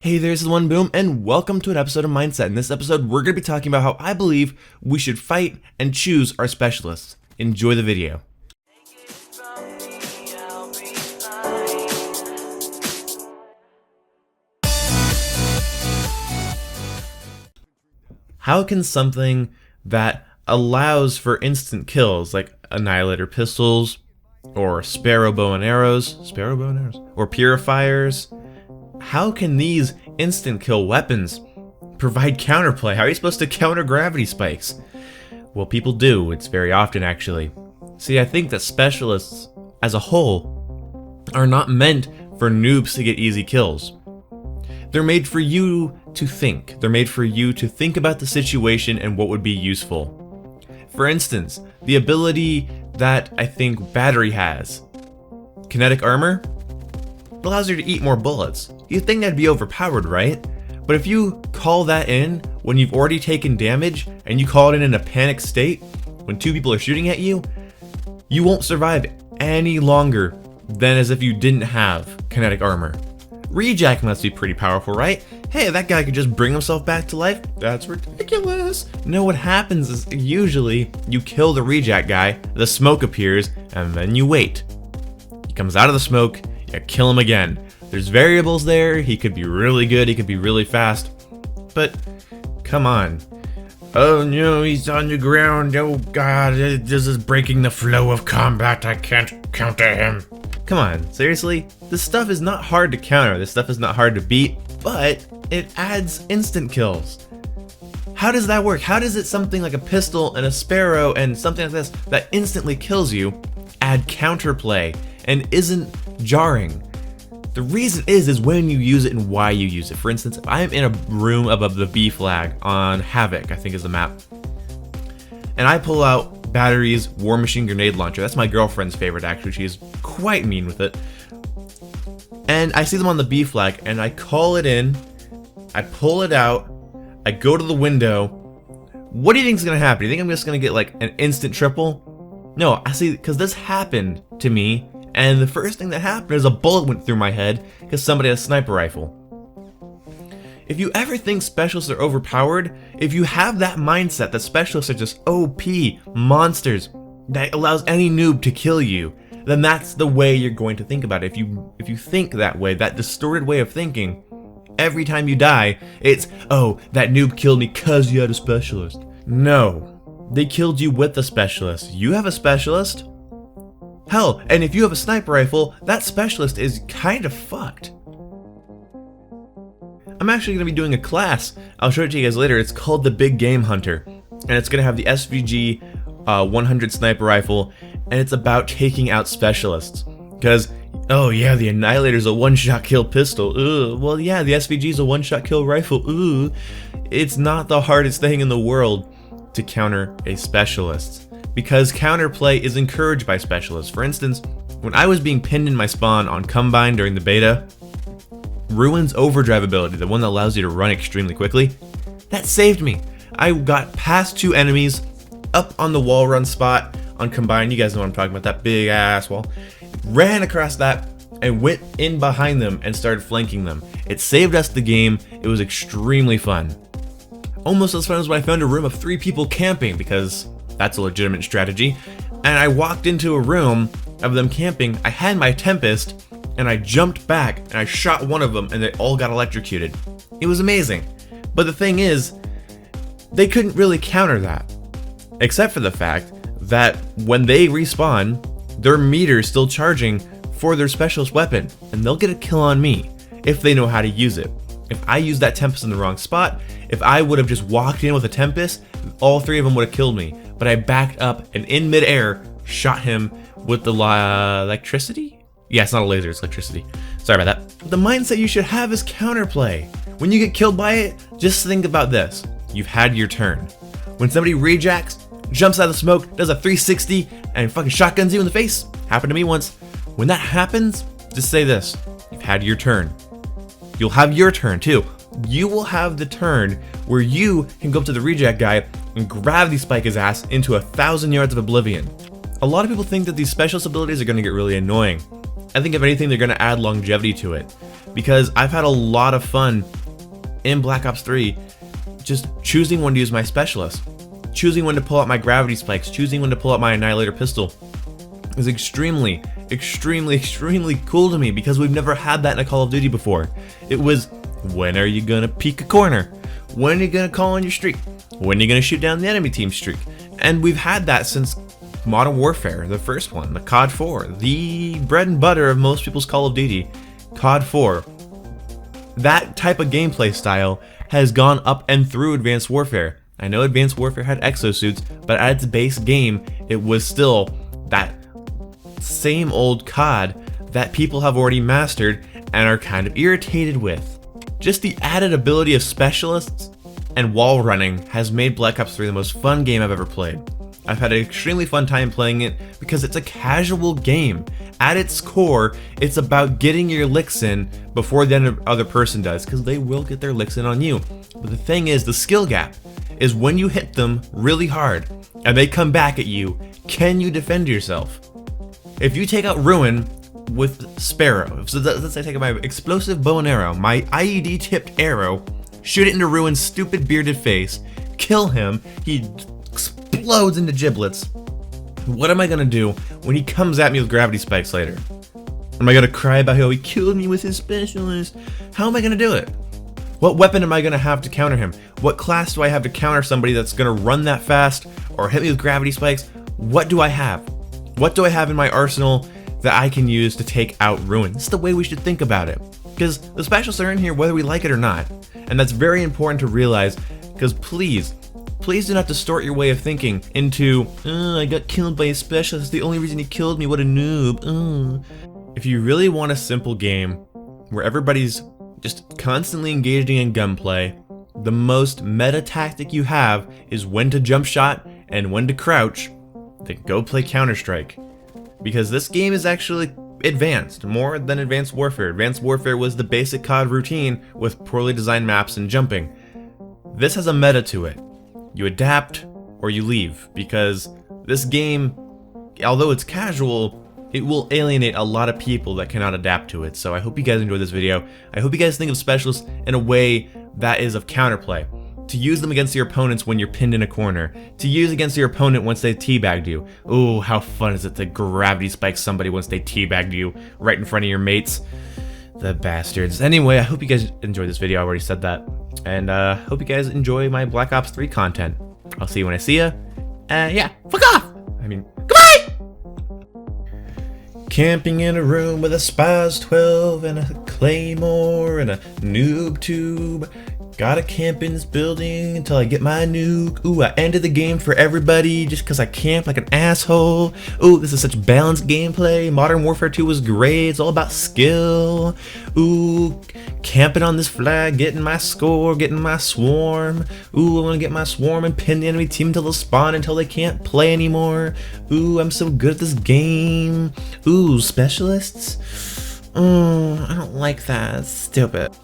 Hey, there's the One Boom, and welcome to an episode of Mindset. In this episode, we're going to be talking about how I believe we should fight and choose our specialists. Enjoy the video. How can something that allows for instant kills, like Annihilator pistols, or Sparrow bow and arrows, or Purifiers, how can these instant kill weapons provide counterplay? How are you supposed to counter gravity spikes? Well, people do. It's very often, actually. See, I think that specialists, as a whole, are not meant for noobs to get easy kills. They're made for you to think. They're made for you to think about the situation and what would be useful. For instance, the ability that I think Battery has, Kinetic Armor, allows you to eat more bullets. You'd think that'd be overpowered, right? But if you call that in when you've already taken damage, and you call it in a panic state, when two people are shooting at you, you won't survive any longer than as if you didn't have kinetic armor. Rejack must be pretty powerful, right? Hey, that guy could just bring himself back to life? That's ridiculous. No, what happens is usually you kill the rejack guy, the smoke appears, and then you wait. He comes out of the smoke, you kill him again. There's variables there, he could be really good, he could be really fast, but come on. Oh no, he's on the ground, oh god, this is breaking the flow of combat, I can't counter him. Come on, seriously? This stuff is not hard to counter, this stuff is not hard to beat, but it adds instant kills. How does that work? How does it something like a pistol and a Sparrow and something like this that instantly kills you add counterplay and isn't jarring? The reason is when you use it and why you use it. For instance, if I am in a room above the B flag on Havoc, I think is the map, and I pull out Battery's War Machine Grenade Launcher. That's my girlfriend's favorite, actually. She's quite mean with it. And I see them on the B flag, and I call it in, I pull it out, I go to the window. What do you think is going to happen? Do you think I'm just going to get like an instant triple? No, I see, because this happened to me. And the first thing that happened is a bullet went through my head because somebody had a sniper rifle. If you ever think specialists are overpowered, if you have that mindset that specialists are just OP monsters that allows any noob to kill you, then that's the way you're going to think about it. If you think that way, that distorted way of thinking, every time you die, it's, oh, that noob killed me because you had a specialist. No, they killed you with a specialist. You have a specialist. Hell, and if you have a sniper rifle, that specialist is kind of fucked. I'm actually going to be doing a class, I'll show it to you guys later, it's called the Big Game Hunter, and it's going to have the SVG 100 sniper rifle, and it's about taking out specialists. Because, oh yeah, the Annihilator's a one-shot kill pistol, well yeah, the SVG's a one-shot kill rifle, it's not the hardest thing in the world to counter a specialist. Because counterplay is encouraged by specialists. For instance, when I was being pinned in my spawn on Combine during the beta, Ruin's overdrive ability, the one that allows you to run extremely quickly, that saved me. I got past two enemies, up on the wall run spot on Combine, you guys know what I'm talking about, that big ass wall, ran across that and went in behind them and started flanking them. It saved us the game, it was extremely fun. Almost as fun as when I found a room of 3 people camping, because that's a legitimate strategy. And I walked into a room of them camping, I had my Tempest, and I jumped back, and I shot one of them, and they all got electrocuted. It was amazing. But the thing is, they couldn't really counter that. Except for the fact that when they respawn, their meter's still charging for their specialist weapon, and they'll get a kill on me, if they know how to use it. If I used that Tempest in the wrong spot, if I would have just walked in with a Tempest, all 3 of them would have killed me. But I backed up and in midair shot him with the electricity? Yeah, it's not a laser, it's electricity. Sorry about that. The mindset you should have is counterplay. When you get killed by it, just think about this. You've had your turn. When somebody rejacks, jumps out of the smoke, does a 360, and fucking shotguns you in the face. Happened to me once. When that happens, just say this. You've had your turn. You'll have your turn too. You will have the turn where you can go up to the reject guy and gravity spike his ass into 1,000 yards of oblivion. A lot of people think that these specialist abilities are going to get really annoying. I think if anything, they're going to add longevity to it. because I've had a lot of fun in Black Ops 3 just choosing when to use my specialist, choosing when to pull out my gravity spikes, choosing when to pull out my Annihilator pistol is extremely cool to me, because we've never had that in a Call of Duty before. It was, when are you gonna peek a corner? When are you gonna call on your streak? When are you gonna shoot down the enemy team's streak? And we've had that since Modern Warfare, the first one, the COD 4, the bread and butter of most people's Call of Duty, COD 4. That type of gameplay style has gone up and through Advanced Warfare. I know Advanced Warfare had exosuits, but at its base game, it was still that same old COD that people have already mastered and are kind of irritated with. Just the added ability of specialists and wall running has made Black Ops 3 the most fun game I've ever played. I've had an extremely fun time playing it because it's a casual game. At its core, it's about getting your licks in before the other person does, because they will get their licks in on you. But the thing is, the skill gap is when you hit them really hard and they come back at you, can you defend yourself? If you take out Ruin with Sparrow, so let's say I take out my explosive bow and arrow, my IED tipped arrow, shoot it into Ruin's stupid bearded face, kill him, he explodes into giblets. What am I gonna do when he comes at me with gravity spikes later? Am I gonna cry about how he killed me with his specialist? How am I gonna do it? What weapon am I gonna have to counter him? What class do I have to counter somebody that's gonna run that fast or hit me with gravity spikes? What do I have? What do I have in my arsenal that I can use to take out Ruin? This is the way we should think about it, because the specialists are in here whether we like it or not, and that's very important to realize. Because please do not distort your way of thinking into, I got killed by a specialist, the only reason he killed me, what a noob. If you really want a simple game where everybody's just constantly engaging in gunplay, the most meta tactic you have is when to jump shot and when to crouch, then go play Counter-Strike. Because this game is actually advanced, more than Advanced Warfare. Advanced Warfare was the basic COD routine with poorly designed maps and jumping. This has a meta to it. You adapt or you leave, because this game, although it's casual, it will alienate a lot of people that cannot adapt to it. So I hope you guys enjoyed this video. I hope you guys think of specialists in a way that is of counterplay. To use them against your opponents when you're pinned in a corner. To use against your opponent once they teabagged you. Ooh, how fun is it to gravity spike somebody once they teabagged you right in front of your mates. The bastards. Anyway, I hope you guys enjoyed this video. I already said that. And hope you guys enjoy my Black Ops 3 content. I'll see you when I see ya. Yeah, fuck off! I mean, goodbye! Camping in a room with a Spaz 12 and a Claymore and a noob tube. Gotta camp in this building until I get my nuke. Ooh, I ended the game for everybody just because I camped like an asshole. Ooh, this is such balanced gameplay. Modern Warfare 2 was great. It's all about skill. Ooh, camping on this flag, getting my score, getting my swarm. Ooh, I want to get my swarm and pin the enemy team until they'll spawn until they can't play anymore. Ooh, I'm so good at this game. Ooh, specialists? I don't like that. It's stupid.